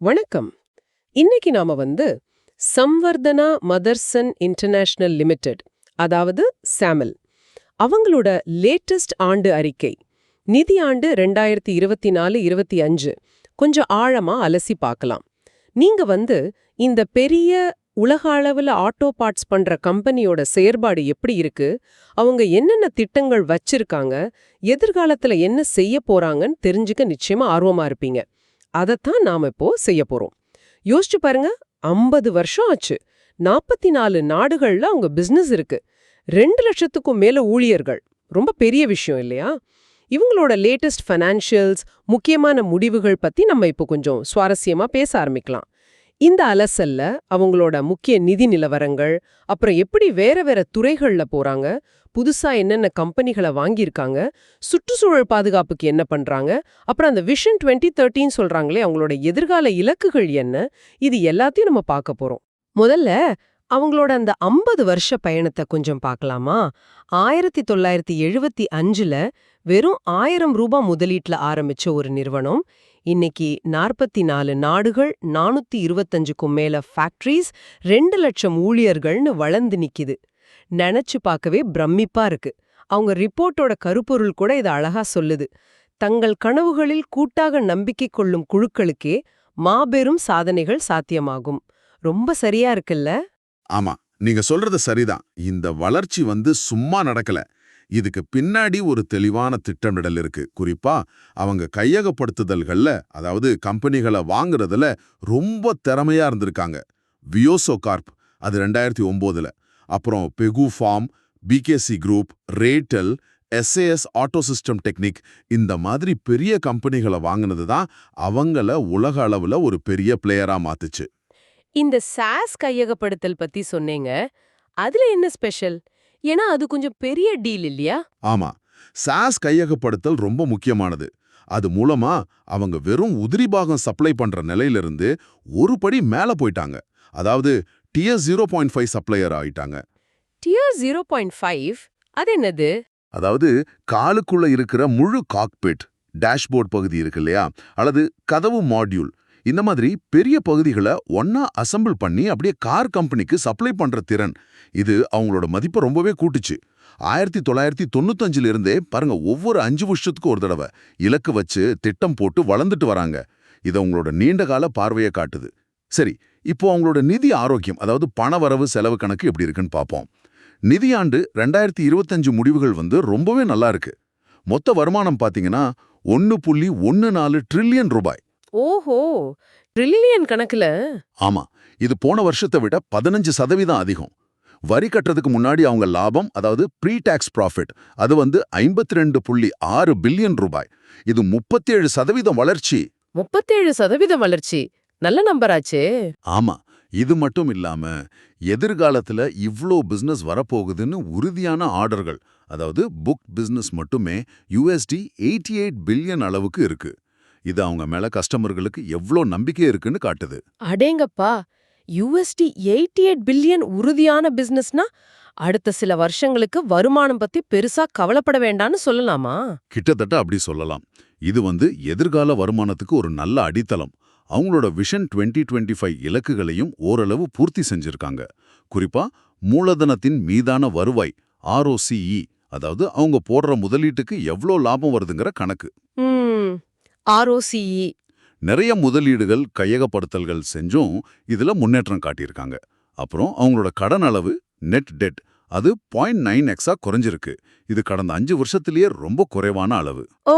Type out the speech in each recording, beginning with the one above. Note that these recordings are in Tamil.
வணக்கம். இன்னைக்கு நாம சம்வர்தனா மதர்சன் இன்டர்நேஷனல் லிமிடெட், அதாவது சாமல், அவங்களோட லேட்டஸ்ட் ஆண்டு அறிக்கை, நிதி ஆண்டு 2024-25 கொஞ்சம் ஆழமா அலசி பார்க்கலாம். நீங்க இந்த பெரிய உலக அளவுல ஆட்டோ பார்ட்ஸ் பண்ற கம்பெனியோட செயற்பாடு எப்படி இருக்கு, அவங்க என்னென்ன திட்டங்கள் வச்சிருக்காங்க, எதிர்காலத்துல என்ன செய்ய போறாங்கன்னு தெரிஞ்சுக்க நிச்சயமா ஆர்வமா இருப்பீங்க. அதைத்தான் நாம இப்போ செய்ய போறோம். யோசிச்சு பாருங்க, 50 வருஷம் ஆச்சு. 44 நாடுகள்ல அவங்க பிசினஸ் இருக்கு. 2 லட்சத்துக்கும் மேல ஊழியர்கள். ரொம்ப பெரிய விஷயம் இல்லையா? இவங்களோட லேட்டஸ்ட் ஃபைனான்ஷியல்ஸ், முக்கியமான முடிவுகள் பத்தி நம்ம இப்போ கொஞ்சம் சுவாரஸ்யமா பேச ஆரம்பிக்கலாம். இந்த அலசல்ல அவங்களோட முக்கிய நிதி நிலவரங்கள், அப்புறம் எப்படி வேற வேற துறைகள்ல போறாங்க, புதுசா என்னென்ன கம்பெனிகளை வாங்கியிருக்காங்க, சுற்றுச்சூழல் பாதுகாப்புக்கு என்ன பண்றாங்க, அப்புறம் அந்த விஷன் 2030 சொல்றாங்களே அவங்களோட எதிர்கால இலக்குகள் என்ன, இது எல்லாத்தையும் நம்ம பார்க்க போறோம். முதல்ல அவங்களோட அந்த 50 வருஷ பயணத்தை கொஞ்சம் பார்க்கலாமா? 1975ல வெறும் 1000 ரூபாய் முதலீட்டுல ஆரம்பிச்ச ஒரு நிறுவனம் இன்னைக்கு 44 நாடுகள், 425க்கும் மேல ஃபேக்டரிஸ், 2 லட்சம் ஊழியர்கள்னு வளர்ந்து நிக்குது. நினைச்சு பார்க்கவே பிரமிப்பா இருக்கு. அவங்க ரிப்போர்ட்டோட கருப்பொருள் கூட இதை அழகா சொல்லுது. தங்கள் கனவுகளில் கூட்டாக நம்பிக்கை கொள்ளும் குழுக்களுக்கே மாபெரும் சாதனைகள் சாத்தியமாகும். ரொம்ப சரியா இருக்குல்ல? ஆமா, நீங்க சொல்றது சரிதான். இந்த வளர்ச்சி சும்மா நடக்கல. இதுக்கு பின்னாடி ஒரு தெளிவான திட்டமிடல் இருக்கு. குறிப்பா அவங்க கையகப்படுத்துதல்கள்ல, அதாவது கம்பெனிகளை வாங்குறதுல ரொம்ப திறமையா இருந்திருக்காங்க. வியோசோ கார்ப், அது 2009ல, அப்புறம் பெகு ஃபார்ம், பிகேசி குரூப், ரேட்டல், SAS ஆட்டோ சிஸ்டம் டெக்னிக், இந்த மாதிரி பெரிய கம்பெனிகளை வாங்கினது தான் அவங்கள உலக அளவுல ஒரு பெரிய பிளேயரா மாத்துச்சு. இந்த சாஸ் கையகப்படுத்தல் பத்தி சொன்னீங்க. அதுல என்ன ஸ்பெஷல்? ஏன்னா அது கொஞ்சம் பெரிய டீல் இல்லையா? ஆமா, சாஸ் கையகப்படுத்தல் ரொம்ப முக்கியமானது. அது மூலமா அவங்க வெறும் உதிரி பாகம் சப்ளை பண்ற நிலையிலிருந்து ஒரு படி மேல போயிட்டாங்க. அதாவது டியர் 0.5 சப்ளையர் ஆயிட்டாங்க. டியர் 0.5 அது என்னது? அதாவது காலுக்குள்ள இருக்கிற முழு காக்பிட், டேஷ்போர்ட் பகுதி இருக்கு இல்லையா, அல்லது கதவு மாடியூல், இந்த மாதிரி பெரிய பகுதிகளை ஒன்னா அசெம்பிள் பண்ணி அப்படியே கார் கம்பெனிக்கு சப்ளை பண்ற திறன், இது அவங்களோட மதிப்பை ரொம்பவே கூட்டுச்சு. 1995ல இருந்தே பாருங்க, ஒவ்வொரு 5 வருஷத்துக்கு ஒரு தடவை இலக்கு வச்சு திட்டம் போட்டு வளர்ந்துட்டு வராங்க. இது அவங்களோட நீண்டகால பார்வையை காட்டுது. சரி, இப்போ அவங்களோட நிதி ஆரோக்கியம், அதாவது பண வரவு செலவு கணக்கு எப்படி இருக்குன்னு பார்ப்போம். நிதியாண்டு 2025 முடிவுகள் ரொம்பவே நல்லா இருக்கு. மொத்த வருமானம் பாத்தீங்கன்னா 1.14 ட்ரில்லியன் ரூபாய். ஓஹோ, ட்ரில்லியன் கணக்குல? ஆமா, இது போன வருஷத்தை விட 15% அதிகம். வரி கட்டுறதுக்கு முன்னாடி அவங்க லாபம், அதாவது ப்ரீ டாக்ஸ் ப்ராஃபிட், அது 52.6 பில்லியன் ரூபாய். இது 37% வளர்ச்சி. 37% வளர்ச்சி, நல்ல நம்பராச்சே. ஆமா, இது மட்டும் இல்லாம எதிர்காலத்துல இவ்ளோ பிசினஸ் வரப்போகுதுன்னு உறுதியான ஆர்டர்கள், அதாவது புக் பிசினஸ் மட்டுமே $88 பில்லியன் அளவுக்கு இருக்கு. இது அவங்க மேல கஸ்டமர்களுக்கு எவ்ளோ நம்பிக்கை இருக்குன்னு காட்டுது. அடேங்கப்பா, $88 பில்லியன் உறுதியான பிசினஸ்னா அடுத்த சில வருஷங்களுக்கு வருமானம் பத்தி பெருசா கவலைப்பட வேண்டாம்னு சொல்லலாமா? கிட்டத்தட்ட அப்படி சொல்லலாம். இது எதிர்கால வருமானத்துக்கு ஒரு நல்ல அடித்தளம். அவங்களோட விஷன் 2025 இலக்குகளையும் ஓரளவு பூர்த்தி செஞ்சிருக்காங்க. குறிப்பா மூலதனத்தின் மீதான வருவாய், ROCE, அதாவது அவங்க போடுற முதலீட்டுக்கு எவ்ளோ லாபம் வருதுங்கிற கணக்கு. ROCE. நிறைய முதலீடுகள், கையகப்படுத்தல்கள் செஞ்சும் இதுல முன்னேற்றம் காட்டியிருக்காங்க. அப்புறம் அவங்களோட கடன் அளவு, நெட் டெட், அது 0.9x குறைஞ்சிருக்கு. இது கடந்த 5 வருஷத்திலேயே ரொம்ப குறைவான அளவு. ஓ,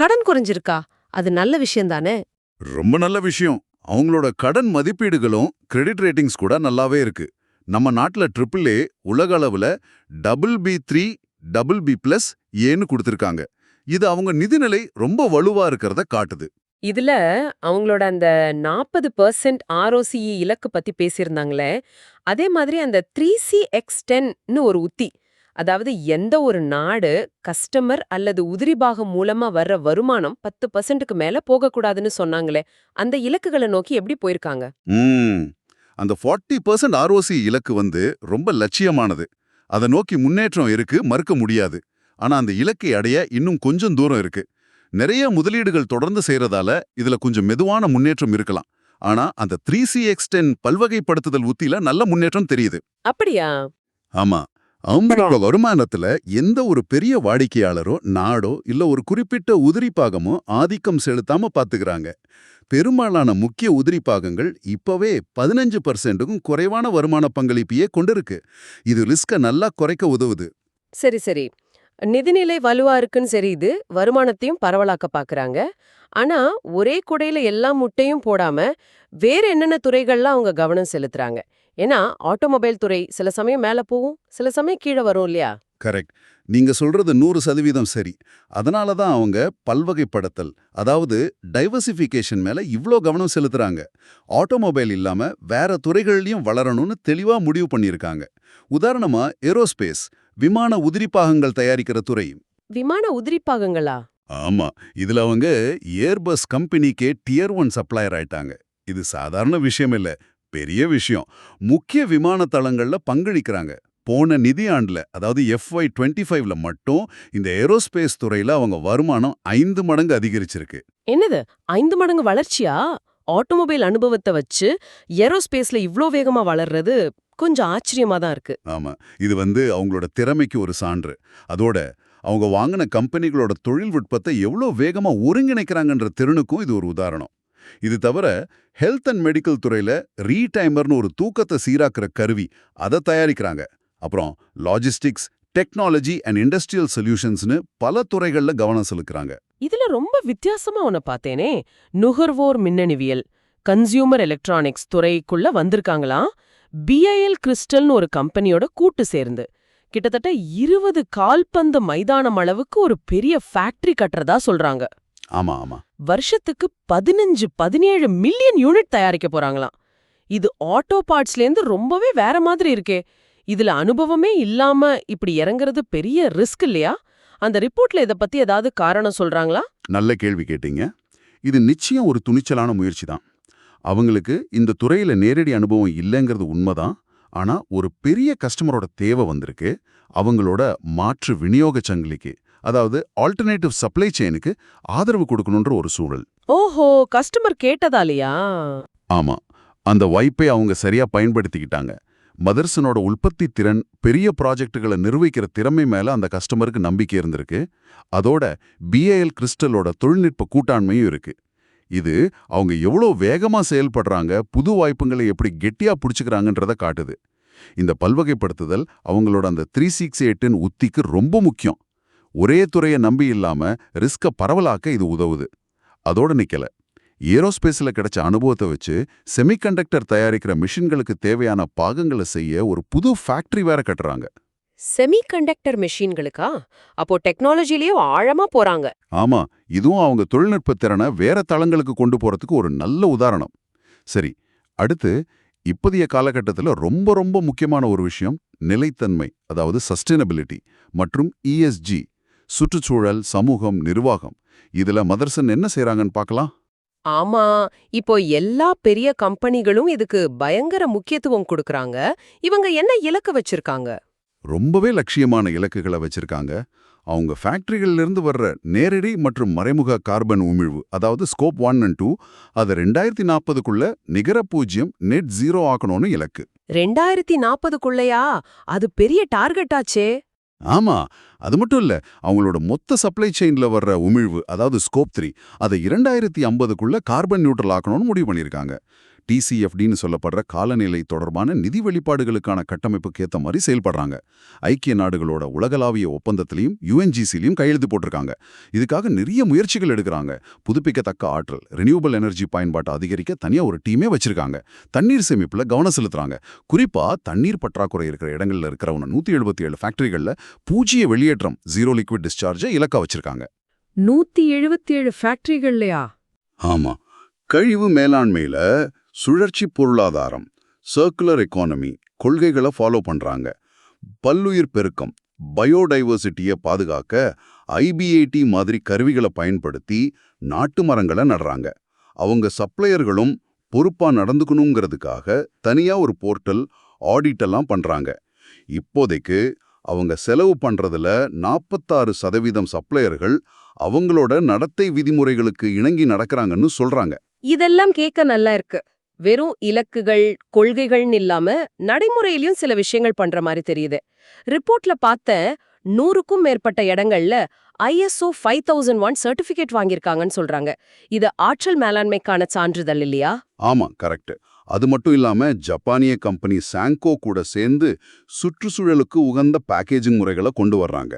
கடன் குறைஞ்சிருக்கா? அது நல்ல விஷயம் தானே. ரொம்ப நல்ல விஷயம். அவங்களோட கடன் மதிப்பீடுகளும் கிரெடிட் ரேட்டிங்ஸ் கூட நல்லாவே இருக்கு. நம்ம நாட்டுல AAA, உலக அளவுல BB3, BB+ ஏன்னு கொடுத்திருக்காங்க. இது அவங்க நிதிநிலை ரொம்ப வலுவா இருக்கிறத காட்டுது. இதுல அவங்களோட அந்த 40% ROCE இலக்கு பத்தி பேசியிருந்தாங்களே, அதே மாதிரி அந்த 3CX10ன்னு ஒரு உத்தி, அதாவது எந்த ஒரு நாடு கஸ்டமர் அல்லது உதிரிபாகம் மூலமா வர்ற வருமானம் 10%க்கு மேல போகக்கூடாதுன்னு சொன்னாங்களே, அந்த இலக்குகளை நோக்கி எப்படி போயிருக்காங்க? அந்த 40% ROCE இலக்கு ரொம்ப லட்சியமானது. அதை நோக்கி முன்னேற்றம் இருக்கு, மறுக்க முடியாது. ஆனா அந்த இலக்கை அடைய இன்னும் கொஞ்சம் தூரம் இருக்கு. நிறைய முதலீடுகள் தொடர்ந்து செய்யறதால இதுல கொஞ்சம் மெதுவான முன்னேற்றம் இருக்கலாம். ஆனா அந்த 3CX10 பல்வகைப்படுத்துதல் உத்தியில நல்ல முன்னேற்றம் தெரியுது. அப்படியா? ஆமா. அவங்களோட வருமானத்துல எந்த ஒரு பெரிய வாடிக்கையாளரோ நாடோ இல்ல ஒரு குறிப்பிட்ட உதிரி பாகமோ ஆதிக்கம் செலுத்தாம பாத்துக்கிறாங்க. பெரும்பாலான முக்கிய உதிரி பாகங்கள் இப்பவே 15%க்கும் குறைவான வருமான பங்களிப்பையே கொண்டிருக்கு. இது ரிஸ்க நல்லா குறைக்க உதவுது. சரி சரி. நிதிநிலை வலுவா இருக்குன்னு தெரியுது, வருமானத்தையும் பரவலாக்க பாக்குறாங்க. ஆனா ஒரே குடையில எல்லா முட்டையும் போடாம வேற என்னென்ன துறைகள்ல அவங்க கவனம் செலுத்துறாங்க? ஏன்னா ஆட்டோமொபைல் துறை சில சமயம் மேல போகும், சில சமயம் கீழே வரும் இல்லையா? கரெக்ட். நீங்க சொல்றது 100% சரி. அதனால தான் அவங்க பல்வகைப்படுத்தல், அதாவது டைவர்சிஃபிகேஷன் மேல இவ்ளோ கவனம் செலுத்துறாங்க. ஆட்டோமொபைல் இல்லாம வேற துறைகள்லயும் வளரணும்னு தெளிவா முடிவு பண்ணியிருக்காங்க. உதாரணமா ஏரோஸ்பேஸ், விமான உதிரிப்பாகங்கள் தயாரிக்கிற துறை. விமான உதிரி பாகங்களா? ஆமா. இதுல அவங்க ஏர்பஸ் கம்பெனிக்கே டியர் 1 சப்ளையர் ஆயிட்டாங்க. இது சாதாரண விஷயம் இல்ல, பெரிய விஷயம். முக்கிய விமான தளங்கள்ல பங்களிக்கிறாங்க. போன நிதியாண்டுல, அதாவது FY25ல மட்டும் இந்த ஏரோஸ்பேஸ் துறையில அவங்க வருமானம் 5 மடங்கு அதிகரிச்சிருக்கு. என்னது 5 மடங்கு வளர்ச்சியா? ஆட்டோமொபைல் அனுபவத்தை வச்சு ஏரோஸ்பேஸ்ல இவ்ளோ வேகமா வளர்றது கொஞ்சம் ஆச்சரியமா தான் இருக்கு. ஆமா. இது அவங்களோட திறமைக்கு ஒரு சான்று. அதோட அவங்க வாங்கின கம்பெனிகளோட தொழில்நுட்பத்தை எவ்வளோ வேகமா ஒருங்கிணைக்கிறாங்கன்ற திறனுக்கும் இது ஒரு உதாரணம். இது தவிர ஹெல்த் அண்ட் மெடிக்கல் துறையில ரீடைமர்னு ஒரு தூக்கத்தை சீராக்குற கருவி அதை தயாரிக்கிறாங்க. அப்புறம் லாஜிஸ்டிக்ஸ், டெக்னாலஜி அண்ட் இண்டஸ்ட்ரியல் சொல்யூஷன்ஸ்னு பல துறைகள்ல கவனம் செலுத்துறாங்க. இதுல ரொம்ப வித்தியாசமா ஒன்ன பார்த்தேனே, நுகர்வோர் மின்னணுவியல், கன்சியூமர் எலக்ட்ரானிக்ஸ் துறைக்குள்ள வந்திருக்காங்களாம். BIL கிறிஸ்டல்னு ஒரு கம்பெனியோட கூட்டு சேர்ந்து கிட்டத்தட்ட 20 கால்பந்து மைதானம் அளவுக்கு ஒரு பெரிய ஃபேக்டரி கட்டுறதா சொல்றாங்க. ஆமா ஆமா. வருஷத்துக்கு 15-17 மில்லியன் யூனிட் தயாரிக்க போறாங்களாம். இது ஆட்டோ பார்ட்ஸ்லேருந்து ரொம்பவே வேற மாதிரி இருக்கே. இதுல அனுபவமே இல்லாம இப்படி இறங்குறது பெரிய ரிஸ்க் இல்லையா? அந்த ரிப்போர்ட்ல இத பத்தி ஏதாவது காரணம் சொல்றாங்களா? நல்ல கேள்வி கேட்டீங்க. இது நிச்சயம் ஒரு துணிச்சலான முயற்சி தான். அவங்களுக்கு இந்த துறையில நேரடி அனுபவம் இல்லைங்கிறது உண்மைதான். ஆனா ஒரு பெரிய கஸ்டமரோட தேவை வந்திருக்கு. அவங்களோட மாற்று விநியோக சங்கிலிக்கு, அதாவது ஆல்டர்னேட்டிவ் சப்ளை செயினுக்கு ஆதரவு கொடுக்கணுன்ற ஒரு சூழல். ஓஹோ, கஸ்டமர் கேட்டதாலையா? ஆமா. அந்த வாய்ப்பை அவங்க சரியா பயன்படுத்திக்கிட்டாங்க. மதர்சனோட உற்பத்தி திறன், பெரிய ப்ராஜெக்டுகளை நிர்வகிக்கிற திறமை மேல அந்த கஸ்டமருக்கு நம்பிக்கை இருந்திருக்கு. அதோட BIL கிறிஸ்டலோட தொழில்நுட்ப கூட்டாண்மையும் இருக்கு. இது அவங்க எவ்வளோ வேகமா செயல்படுறாங்க, புது வாய்ப்புகளை எப்படி கெட்டியா புடிச்சுக்கிறாங்கன்றத காட்டுது. இந்த பல்வகைப்படுத்துதல் அவங்களோட அந்த 368 உத்திக்கு ரொம்ப முக்கியம். ஒரே துறையை நம்பி இல்லாம ரிஸ்க பரவலாக்க இது உதவுது. அதோட நிக்கல. ஏரோஸ்பேஸ்ல கிடைச்ச அனுபவத்தை வச்சு செமிகண்டக்டர் தயாரிக்கிற மிஷின்களுக்கு தேவையான பாகங்களை செய்ய ஒரு புது ஃபேக்டரி வேற கட்டுறாங்க. செமிகண்டக்டர் மெஷின்களுக்கா? அப்போ டெக்னாலஜிலயும் ஆழமா போறாங்க. ஆமா, இதுவும் அவங்க தொழில்நுட்ப திறனை வேற தளங்களுக்கு கொண்டு போறதுக்கு ஒரு நல்ல உதாரணம். சரி, அடுத்து இப்போதைய காலகட்டத்தில் ரொம்ப ரொம்ப முக்கியமான ஒரு விஷயம் நிலைத்தன்மை, அதாவது சஸ்டைனபிலிட்டி மற்றும் ESG, சுற்றுச்சூழல், சமூகம், நிர்வாகம். இதுல மதர்சன் என்ன செய்றாங்கன்னு பார்க்கலாம். ஆமா, இப்போ எல்லா பெரிய கம்பெனிகளும் இதுக்கு பயங்கர முக்கியத்துவம் கொடுக்கறாங்க. இவங்க என்ன இலக்கு வச்சிருக்காங்க? ரொம்பவே லட்சியமான இலக்குகளை வச்சிருக்காங்க. அவங்க ஃபேக்டரிகள்ல இருந்து வர்ற நேரடி மற்றும் மறைமுக கார்பன் உமிழ்வு, அதாவது ஸ்கோப் 1 and 2, அதை 2040க்குள்ள நிகர பூஜ்யம் நெட் ஜீரோ ஆக்கணும்னு இலக்கு. 2040க்குள்ளயா? அது பெரிய டார்கெட்டாச்சே. ஆமா, அது மட்டும் இல்ல, அவங்களோட மொத்த சப்ளை செயின்ல வர்ற உமிழ்வு, அதாவது ஸ்கோப் 3, அதை 2050க்குள்ள கார்பன் நியூட்ரல் ஆக்கணும்னு முடிவு பண்ணியிருக்காங்க. TCFDன்னு சொல்லப்படுற காலநிலை தொடர்பான நிதி வெளிப்பாடுகளுக்கான கட்டமைப்புக்கு ஏத்த மாதிரி செயல்படுறாங்க. ஐக்கிய நாடுகளோட உலகளாவிய ஒப்பந்தத்திலையும் UNGCலையும் கையெழுத்து போட்டிருக்காங்க. இதுக்காக நிறைய முயற்சிகள் எடுக்கிறாங்க. புதுப்பிக்கத்தக்க ஆற்றல், ரினியூவபிள் எனர்ஜி பயன்பாட்டை அதிகரிக்க தனியா ஒரு டீமே வச்சிருக்காங்க. தண்ணீர் சேமிப்புல கவனம் செலுத்துறாங்க. குறிப்பா தண்ணீர் பற்றாக்குறை இருக்கிற இடங்கள்ல இருக்கிற 177 ஃபேக்டரிகள்ல பூஜ்ய வெளியேற்றம், ஜீரோ லிக்விட் டிஸ்சார்ஜை இலக்கா வச்சிருக்காங்க. 177 ஃபேக்டரிகள்லையா? ஆமா. கழிவு மேலாண்மையில சுழற்சி பொருளாதாரம், சர்க்குலர் எக்கானமி கொள்கைகளை ஃபாலோ பண்றாங்க. பல்லுயிர் பெருக்கம், பயோடைவர்சிட்டியை பாதுகாக்க IBAT மாதிரி கருவிகளை பயன்படுத்தி நாட்டு மரங்களை நடுறாங்க. அவங்க சப்ளையர்களும் பொறுப்பா நடந்துக்கணுங்கிறதுக்காக தனியா ஒரு போர்ட்டல், ஆடிட் எல்லாம் பண்றாங்க. இப்போதைக்கு அவங்க செலவு பண்றதுல 46% சப்ளையர்கள் அவங்களோட நடத்தை விதிமுறைகளுக்கு இணங்கி நடக்கிறாங்கன்னு சொல்றாங்க. இதெல்லாம் கேட்க நல்லா இருக்கு. வெறும் இலக்குகள் கொள்கைகள்னு இல்லாம நடைமுறையிலயும் சில விஷயங்கள் பண்ற மாதிரி தெரியுது. ரிப்போர்ட்ல பார்த்த 100க்கும் மேற்பட்ட இடங்கள்ல ISO 5001 சர்டிபிகேட் வாங்கியிருக்காங்கன்னு சொல்றாங்க. இது ஆற்றல் மேலாண்மைக்கான சான்றிதழ் இல்லையா? ஆமா, கரெக்ட். அது மட்டும் இல்லாம ஜப்பானிய கம்பெனி சாங்கோ கூட சேர்ந்து சுற்றுச்சூழலுக்கு உகந்த பேக்கேஜிங் முறைகளை கொண்டு வர்றாங்க.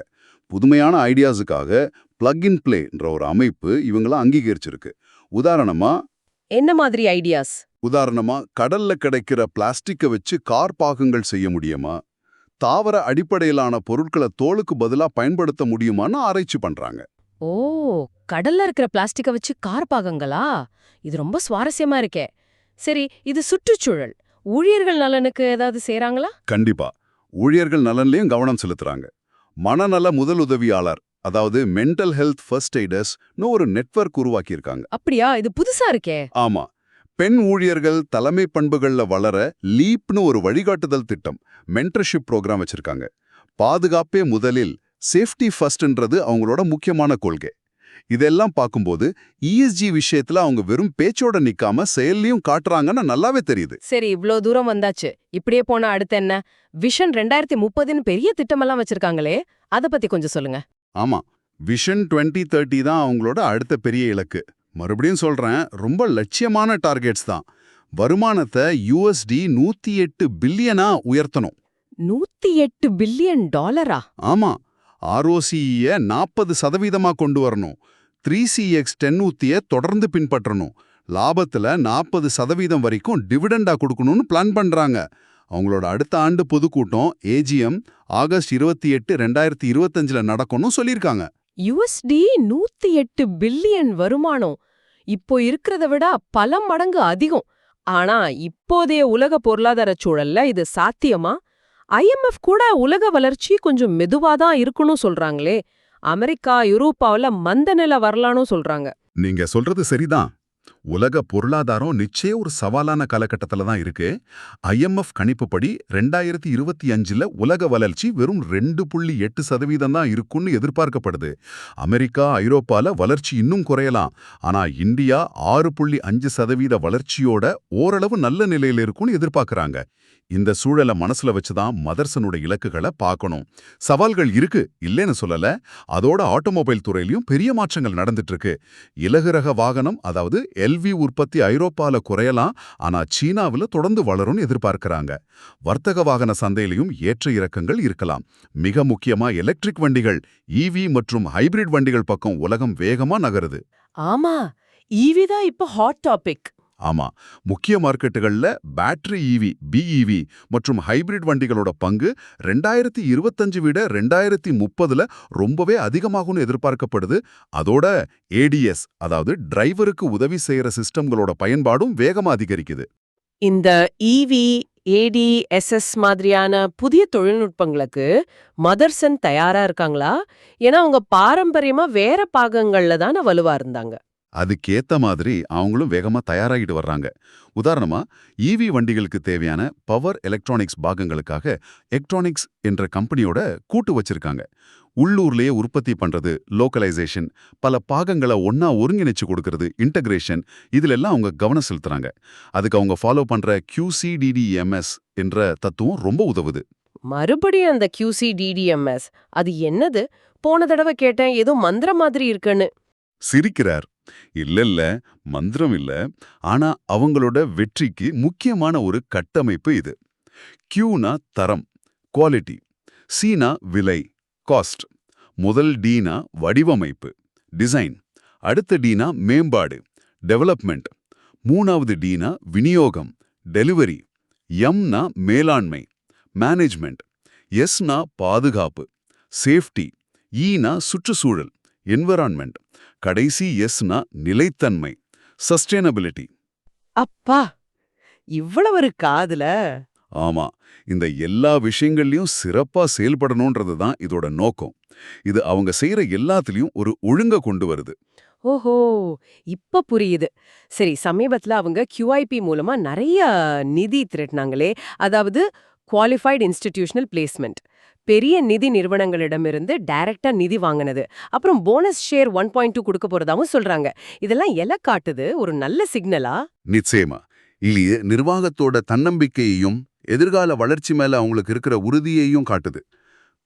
புதுமையான ஐடியாஸுக்காக பிளக் இன் பிளேன்ற ஒரு அமைப்பு இவங்கள அங்கீகரிச்சிருக்கு. என்ன மாதிரி ஐடியாஸ்? உதாரணமா கடல்ல கிடைக்கிற பிளாஸ்டிக்கை வச்சு கார் பாகங்கள் செய்ய முடியுமா, தாவர அடிப்படையிலான பொருட்களை தோலுக்கு பதிலா பயன்படுத்த முடியுமான்னு ஆராய்ச்சி பண்றாங்க. ஓ, கடல்ல இருக்கிற பிளாஸ்டிக்க வச்சு கார் பாகங்களா? இது ரொம்ப சுவாரஸ்யமா இருக்கே. சரி, இது சுற்றுச்சூழல் ஊழியர்கள் நலனுக்கு ஏதாவது செய்றாங்களா? கண்டிப்பா ஊழியர்கள் நலன்லயும் கவனம் செலுத்துறாங்க. மனநல முதலுதவியாளர், அதாவது மென்டல் ஹெல்த் ஃபர்ஸ்ட் எய்டர்ஸ்னு ஒரு நெட்வொர்க் உருவாக்கியிருக்காங்க. அப்படியா? இது புதுசா இருக்கே. ஆமா, பெண் ஊழியர்கள் தலைமை பண்புகள்ல வளர லீப்னு ஒரு வழிகாட்டுதல் திட்டம், மென்டர்ஷிப் ப்ரோக்ராம் வச்சிருக்காங்க. பாதுகாப்பே முதலில், சேஃப்டி ஃபர்ஸ்ட்ன்றது அவங்களோட முக்கியமான கொள்கை. இதெல்லாம் பார்க்கும்போது ESG விஷயத்துல அவங்க வெறும் பேச்சோட நிக்காம செயல்லையும் காட்டுறாங்கன்னு நல்லாவே தெரியுது. சரி, இவ்ளோ தூரம் வந்தாச்சு. இப்படியே போனா அடுத்து என்ன? விஷன் 2030ன்னு பெரிய திட்டமெல்லாம் வச்சிருக்காங்களே, அத பத்தி கொஞ்சம் சொல்லுங்க. ஆமா, விஷன் 2030 தான் அவங்களோட அடுத்த பெரிய இலக்கு. மறுபடியும் சொல்றேன், ரொம்ப லட்சியமான டார்கெட்ஸ் தான். வருமானத்தை USD 108 பில்லியனா உயர்த்தணும். 108 பில்லியன் டாலரா? ஆமா, ROCE 40% கொண்டு வரணும். 3CX10 உத்திய தொடர்ந்து பின்பற்றணும். லாபத்துல 40% வரைக்கும் டிவிடெண்டா கொடுக்கணும்னு பிளான் பண்றாங்க. அவங்களோட அடுத்த ஆண்டு பொதுக்கூட்டம் AGM ஆகஸ்ட் 28, 2025ல நடக்கும்னு சொல்லியிருக்காங்க. USD 108 பில்லியன் வருமானம் இப்போ இருக்கிறத விட பல மடங்கு அதிகம். ஆனா இப்போதைய உலக பொருளாதார சூழல்ல இது சாத்தியமா? IMF கூட உலக வளர்ச்சி கொஞ்சம் மெதுவாதான் இருக்குன்னு சொல்றாங்களே. அமெரிக்கா, யூரோப்பாவுல மந்த நிலை வரலான்னு சொல்றாங்க. நீங்க சொல்றது சரிதான். உலக பொருளாதாரம் நிச்சயம் ஒரு சவாலான காலகட்டத்துல தான் இருக்கு. IMF கணிப்புப்படி 2025ல உலக வளர்ச்சி வெறும் 2.8% தான் இருக்கும்னு எதிர்பார்க்கப்படுது. அமெரிக்கா, ஐரோப்பால வளர்ச்சி இன்னும் குறையலாம். ஆனா இந்தியா 6.5% வளர்ச்சியோட ஓரளவு நல்ல நிலையில இருக்கும்னு எதிர்பார்க்கறாங்க. இந்த சூழலை மனசுல வச்சுதான் மதர்சனோட இலக்குகளை பார்க்கணும். சவால்கள் இருக்கு, இல்லைன்னு சொல்லல. அதோட ஆட்டோமொபைல் துறையிலயும் பெரிய மாற்றங்கள் நடந்துட்டு இருக்கு. இலகுரக வாகனம், அதாவது LV உற்பத்தி ஐரோப்பால குறையலாம், ஆனா சீனாவில் தொடர்ந்து வளரும்னு எதிர்பார்க்கறாங்க. வர்த்தக வாகன சந்தையிலையும் ஏற்ற இறக்கங்கள் இருக்கலாம். மிக முக்கியமா எலக்ட்ரிக் வண்டிகள், EV மற்றும் ஹைபிரிட் வண்டிகள் பக்கம் உலகம் வேகமா நகருது. ஆமா, EV தான் இப்ப ஹாட் டாபிக். ஆமா, முக்கிய மார்க்கெட்டுகள்ல பேட்டரி EV, BEV மற்றும் ஹைபிரிட் வண்டிகளோட பங்கு 2025 விட 2030ல ரொம்பவே அதிகமாகும்னு எதிர்பார்க்கப்படுது. அதோட ADS, அதாவது டிரைவருக்கு உதவி செய்யற சிஸ்டம்களோட பயன்பாடும் வேகமா அதிகரிக்குது. இந்த EV, ADSS மாதிரியான புதிய தொழில்நுட்பங்களுக்கு மதர்சன் தயாரா இருக்காங்களா? ஏன்னா அவங்க பாரம்பரியமா வேற பாகங்கள்ல தானே வலுவா இருந்தாங்க. அதுக்கேத்த மாதிரி அவங்களும் வேகமா தயாராகிட்டு வர்றாங்க. உதாரணமா, EV வண்டிகளுக்கு தேவையான பவர் எலக்ட்ரானிக்ஸ் பாகங்களுக்காக எக்ட்ரானிக்ஸ் என்ற கம்பெனியோட கூட்டு வச்சிருக்காங்க. உள்ளூர்லயே உற்பத்தி பண்றது, லோக்கலைசேஷன், பல பாகங்களை ஒன்னா ஒருங்கிணைச்சு கொடுக்கறது, இன்டகிரேஷன், இதுலெல்லாம் அவங்க கவனம் செலுத்துறாங்க. அதுக்கு அவங்க ஃபாலோ பண்ற QCDDMS என்ற தத்துவம் ரொம்ப உதவுது. மறுபடியும் அந்த QCDDMS, அது என்னது? போன தடவை கேட்டேன், ஏதோ மந்திரம் மாதிரி இருக்குன்னு. சிரிக்கிறார். இல்ல, மந்திரம் இல்ல. ஆனா அவங்களோட வெற்றிக்கு முக்கியமான ஒரு கட்டமைப்பு இது. Qனா தரம், குவாலிட்டி. Cனா விலை, காஸ்ட். முதல் Dனா வடிவமைப்பு, டிசைன். அடுத்த Dனா மேம்பாடு, டெவலப்மெண்ட். மூணாவது Dனா விநியோகம், டெலிவரி. Mனா மேலாண்மை, மேனேஜ்மெண்ட். Sனா பாதுகாப்பு, சேஃப்டி. Eனா சுற்றுச்சூழல், என்விரான்மெண்ட். கடைசி Sனா நிலைத்தன்மை, சஸ்டெனபிலிட்டி. அப்பா, இவ்வளவு இருக்கா அதுல? ஆமா, இந்த எல்லா விஷயங்கள்லயும் சிறப்பா செயல்படணும்ன்றது தான் இதோட நோக்கம். இது அவங்க செய்யற எல்லாத்துலயும் ஒரு ஒழுங்க கொண்டு வருது. ஓஹோ, இப்ப புரியுது. சரி, சமீபத்துல அவங்க QIP மூலமா நிறைய நிதி திரட்டினாங்களே, அதாவது குவாலிஃபைடு இன்ஸ்டிடியூஷனல் பிளேஸ்மெண்ட். பெரிய நிதி நிறுவனங்களிடமிருந்து டைரக்டா நிதி வாங்கினது. அப்புறம் போனஸ் ஷேர் 1.2 கொடுக்க போறதாவும் சொல்றாங்க. இதெல்லாம் எல காட்டுது, ஒரு நல்ல சிக்னலா? நிச்சயமா, இல்லையே நிர்வாகத்தோட தன்னம்பிக்கையையும் எதிர்கால வளர்ச்சி மேல அவங்களுக்கு இருக்கிற உறுதியையும் காட்டுது.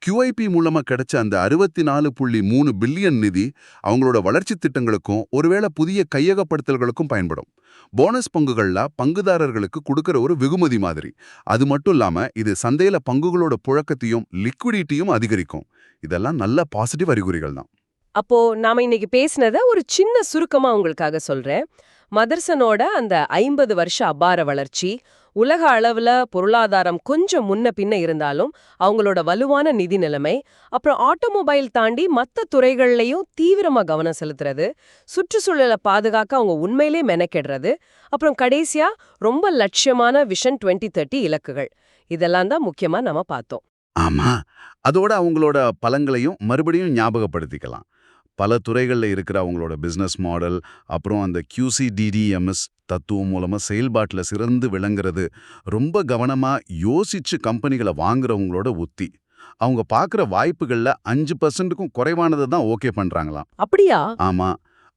QIP மூலமா கிடைச்ச அந்த 64.3 பில்லியன் நிதி அவங்களோட வளர்ச்சி திட்டங்களுக்கும் ஒருவேளை புதிய கையகப்படுத்தல்களுக்கும் பயன்படும். போனஸ் பங்குகள்ல பங்குதாரர்களுக்கு கொடுக்கிற ஒரு வெகுமதி மாதிரி. அது மட்டும் இல்லாம இது சந்தையில பங்குகளோட புழக்கத்தையும் லிக்விடிட்டியும் அதிகரிக்கும். இதெல்லாம் நல்ல பாசிட்டிவ் அறிகுறிகள் தான். அப்போ நாம இன்னைக்கு பேசினத ஒரு சின்ன சுருக்கமா உங்களுக்காக சொல்றேன். மதர்சனோட அந்த 50 வருஷ அபார வளர்ச்சி, உலக அளவுல பொருளாதாரம் கொஞ்சம் முன்ன பின்ன இருந்தாலும் அவங்களோட வலுவான நிதி நிலைமை, அப்புறம் ஆட்டோமொபைல் தாண்டி மத்த துறைகள்லயும் தீவிரமா கவனம் செலுத்துறது, சுற்றுச்சூழலை பாதுகாக்க அவங்க உண்மையிலே மெனக்கெடுறது, அப்புறம் கடைசியா ரொம்ப லட்சியமான விஷன் 2030 இலக்குகள். இதெல்லாம் தான் முக்கியமா நாம பார்த்தோம். ஆமா, அதோட அவங்களோட பலங்களையும் மறுபடியும் ஞாபகப்படுத்திக்கலாம். பல துறைகள்ல இருக்கிற அவங்களோட பிசினஸ் மாடல், அப்புறம் அந்த QCDDMS தத்துவம் மூலமா செயல்பாட்டுல சிறந்து விளங்குறது, ரொம்ப கவனமா யோசிச்சு கம்பெனிகளை வாங்குறவங்களோட உத்தி. அவங்க பார்க்குற வாய்ப்புகள்ல 5%க்கும் குறைவானதை தான் ஓகே பண்றாங்களாம். அப்படியா? ஆமா.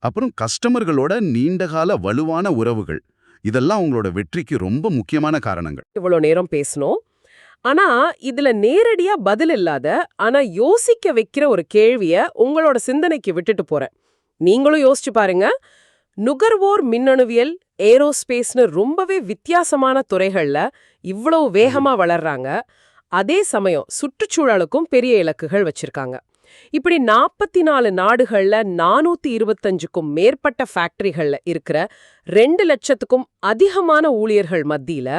அப்புறம் கஸ்டமர்களோட நீண்டகால வலுவான உறவுகள், இதெல்லாம் அவங்களோட வெற்றிக்கு ரொம்ப முக்கியமான காரணங்கள். இவ்வளோ நேரம் பேசணும். ஆனா இதுல நேரடியா பதில் இல்லாத ஆனா யோசிக்க வைக்கிற ஒரு கேள்விய உங்களோட சிந்தனைக்கு விட்டுட்டு போறேன். நீங்களும் யோசிச்சு பாருங்க. நுகர்வோர் மின்னணுவியல், ஏரோஸ்பேஸ்னு ரொம்பவே வித்தியாசமான துறைகள்ல இவ்வளவு வேகமா வளர்றாங்க. அதே சமயம் சுற்றுச்சூழலுக்கும் பெரிய இலக்குகள் வச்சிருக்காங்க. இப்படி 44 நாடுகள்ல 425க்கும் மேற்பட்ட ஃபேக்டரிகள்ல இருக்கிற 2 லட்சத்துக்கும் அதிகமான ஊழியர்கள் மத்தியில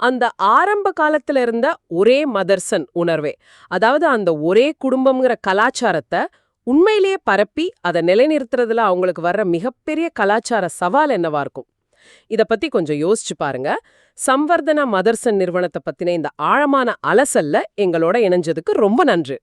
அந்த ஆரம்ப காலத்துல இருந்த ஒரே மதர்சன் உணர்வே, அதாவது அந்த ஒரே குடும்பம்ங்கிற கலாச்சாரத்தை உண்மையிலேயே பரப்பி அதை நிலைநிறுத்துறதுல அவங்களுக்கு வர்ற மிகப்பெரிய கலாச்சார சவால் என்னவா இருக்கும்? இத பத்தி கொஞ்சம் யோசிச்சு பாருங்க. சம்வர்தனா மதர்சன் நிறுவனத்தை பத்தின இந்த ஆழமான அலசல்ல எங்களோட இணைஞ்சதுக்கு ரொம்ப நன்றி.